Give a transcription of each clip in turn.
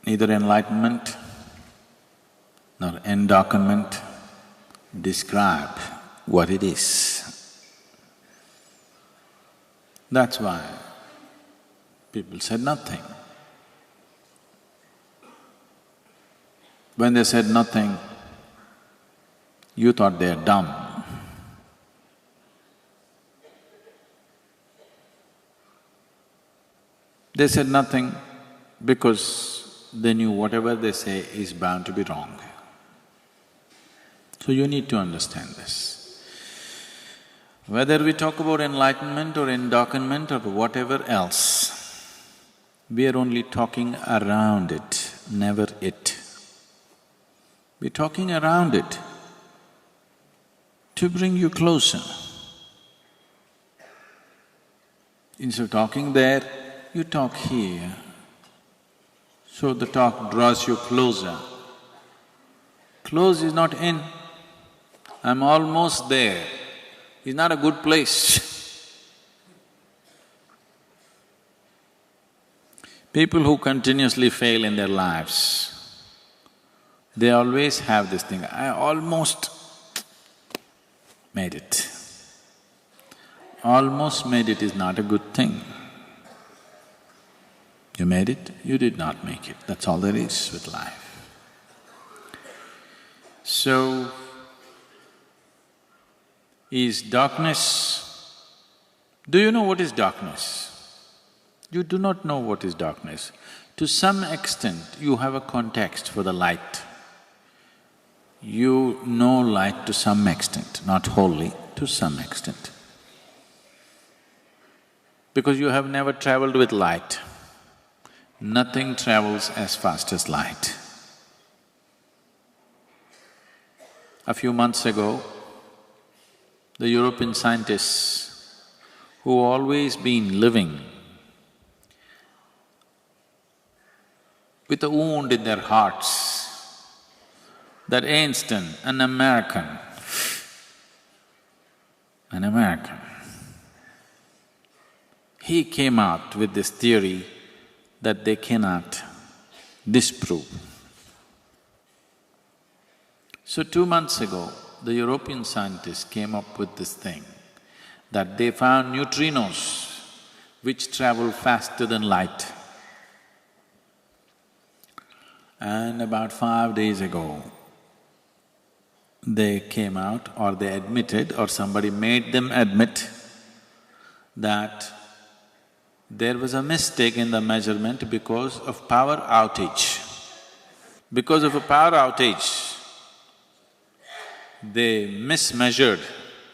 Neither enlightenment nor endarkenment describe what it is. That's why people said nothing. When they said nothing, you thought they're dumb. They said nothing because they knew whatever they say is bound to be wrong. So you need to understand this. Whether we talk about enlightenment or endarkenment or whatever else, we are only talking around it, never it. We're talking around it to bring you closer. Instead of talking there, you talk here. So the talk draws you closer. Close is not in. I'm almost there. It's not a good place. People who continuously fail in their lives, they always have this thing, I almost made it. Almost made it is not a good thing. You made it, you did not make it, that's all there is with life. So, is darkness… Do you know what is darkness? You do not know what is darkness. To some extent, you have a context for the light. You know light to some extent, not wholly, to some extent. Because you have never traveled with light. Nothing travels as fast as light. A few months ago, the European scientists who always been living with a wound in their hearts, that Einstein, an American, he came out with this theory that they cannot disprove. So 2 months ago, the European scientists came up with this thing, that they found neutrinos which travel faster than light. And about 5 days ago, they came out or they admitted or somebody made them admit that there was a mistake in the measurement because of power outage. Because of a power outage, they mismeasured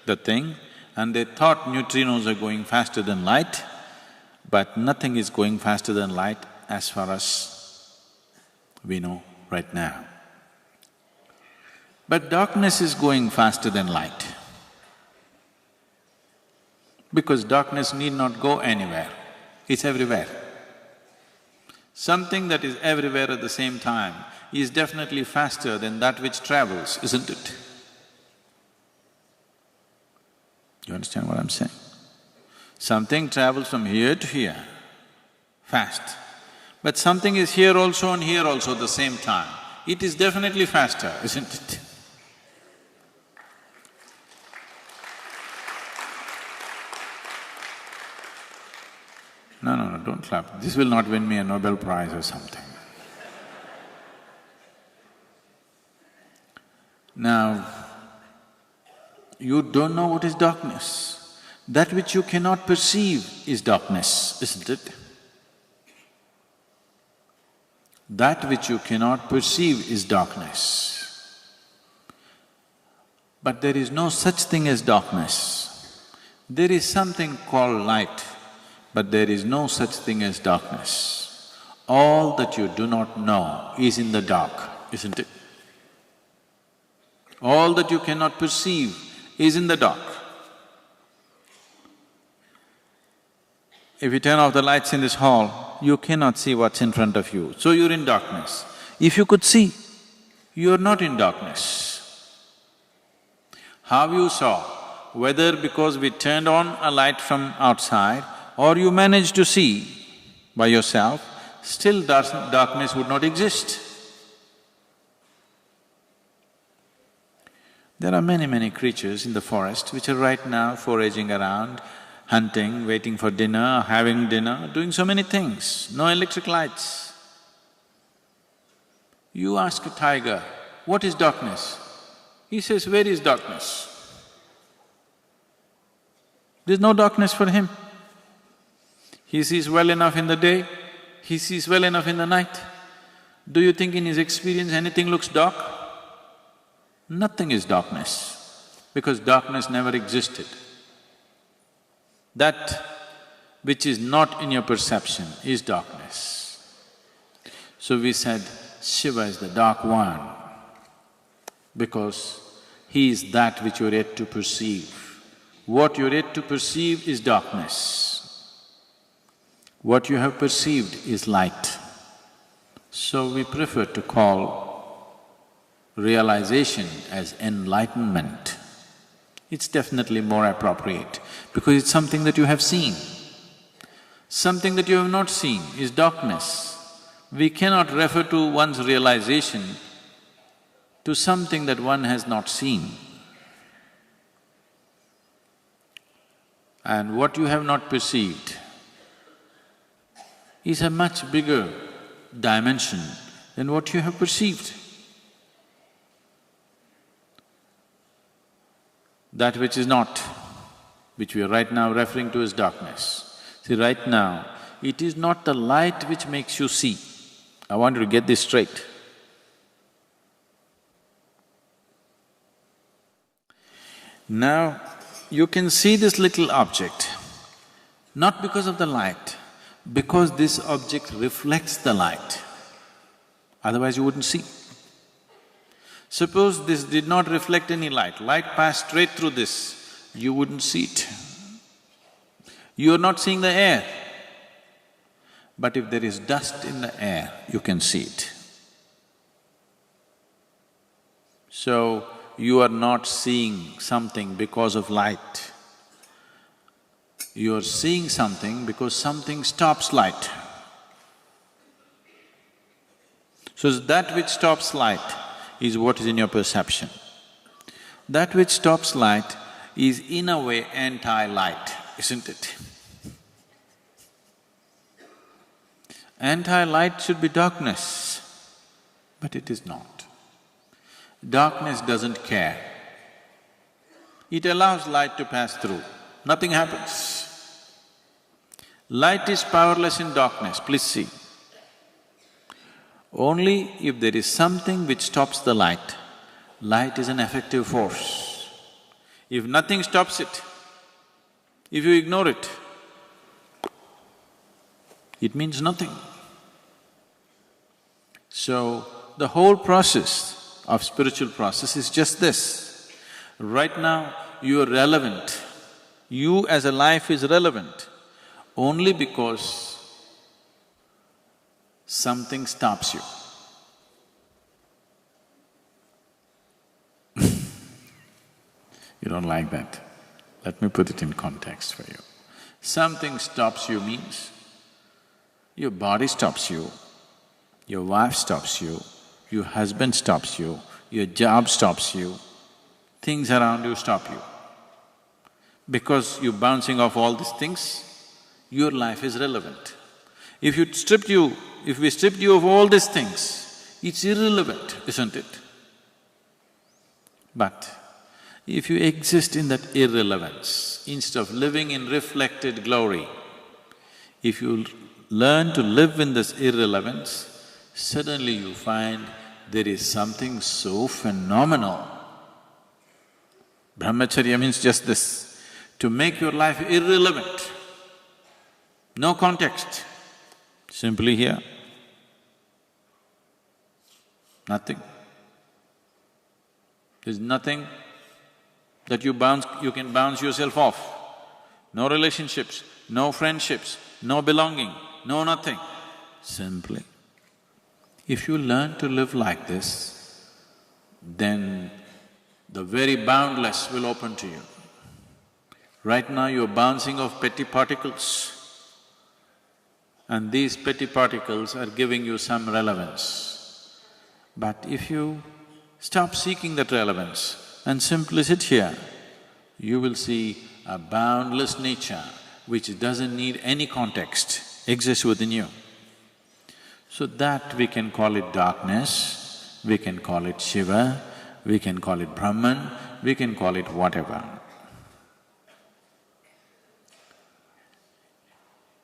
the thing and they thought neutrinos are going faster than light, but nothing is going faster than light as far as we know right now. But darkness is going faster than light. Because darkness need not go anywhere, it's everywhere. Something that is everywhere at the same time is definitely faster than that which travels, isn't it? You understand what I'm saying? Something travels from here to here, fast. But something is here also and here also at the same time. It is definitely faster, isn't it? No, don't clap. This will not win me a Nobel Prize or something. Now, you don't know what is darkness. That which you cannot perceive is darkness, isn't it? That which you cannot perceive is darkness. But there is no such thing as darkness. There is something called light, but there is no such thing as darkness. All that you do not know is in the dark, isn't it? All that you cannot perceive is in the dark. If you turn off the lights in this hall, you cannot see what's in front of you, so you're in darkness. If you could see, you're not in darkness. How you saw, whether because we turned on a light from outside or you managed to see by yourself, still darkness would not exist. There are many, many creatures in the forest which are right now foraging around, hunting, waiting for dinner, having dinner, doing so many things, no electric lights. You ask a tiger, what is darkness? He says, where is darkness? There's no darkness for him. He sees well enough in the day, he sees well enough in the night. Do you think in his experience anything looks dark? Nothing is darkness, because darkness never existed. That which is not in your perception is darkness. So we said, Shiva is the dark one, because he is that which you're yet to perceive. What you're yet to perceive is darkness. What you have perceived is light. So we prefer to call realization as enlightenment. It's definitely more appropriate because it's something that you have seen. Something that you have not seen is darkness. We cannot refer to one's realization to something that one has not seen. And what you have not perceived is a much bigger dimension than what you have perceived. That which is not, which we are right now referring to as darkness. See, right now, it is not the light which makes you see. I want you to get this straight. Now, you can see this little object, not because of the light, because this object reflects the light, otherwise you wouldn't see. Suppose this did not reflect any light, light passed straight through this, you wouldn't see it. You are not seeing the air, but if there is dust in the air, you can see it. So, you are not seeing something because of light. You are seeing something because something stops light. So that which stops light is what is in your perception. That which stops light is in a way anti-light, isn't it? Anti-light should be darkness, but it is not. Darkness doesn't care. It allows light to pass through, nothing happens. Light is powerless in darkness, please see. Only if there is something which stops the light, light is an effective force. If nothing stops it, if you ignore it, it means nothing. So, the whole process of spiritual process is just this. Right now, you are relevant. You as a life is relevant only because something stops you. You don't like that? Let me put it in context for you. Something stops you means your body stops you, your wife stops you, your husband stops you, your job stops you, things around you stop you. Because you're bouncing off all these things, your life is relevant. If we stripped you of all these things, it's irrelevant, isn't it? But if you exist in that irrelevance, instead of living in reflected glory, if you learn to live in this irrelevance, suddenly you find there is something so phenomenal. Brahmacharya means just this, to make your life irrelevant, no context, simply here, nothing. There's nothing that you can bounce yourself off. No relationships, no friendships, no belonging, no nothing. Simply, if you learn to live like this, then the very boundless will open to you. Right now you're bouncing off petty particles and these petty particles are giving you some relevance. But if you stop seeking that relevance and simply sit here, you will see a boundless nature which doesn't need any context, exists within you. So that we can call it darkness, we can call it Shiva, we can call it Brahman, we can call it whatever.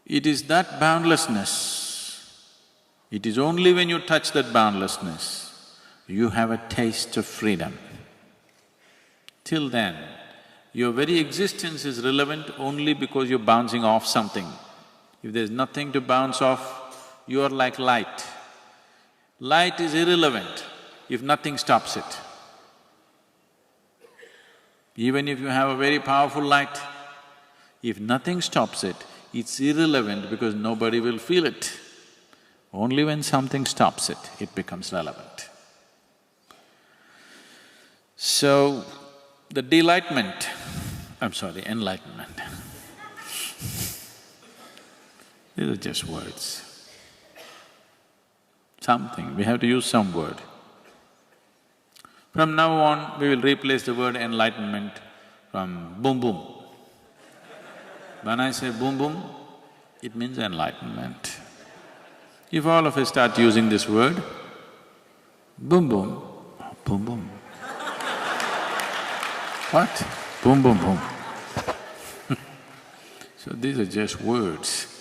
It is that boundlessness, it is only when you touch that boundlessness, you have a taste of freedom. Till then, your very existence is relevant only because you're bouncing off something. If there's nothing to bounce off, you are like light. Light is irrelevant if nothing stops it. Even if you have a very powerful light, if nothing stops it, it's irrelevant because nobody will feel it. Only when something stops it, it becomes relevant. So, the delightment, enlightenment, these are just words. Something, we have to use some word. From now on, we will replace the word enlightenment from boom boom. When I say boom boom, it means enlightenment. If all of us start using this word, boom boom, boom boom. What? Boom boom boom. So these are just words.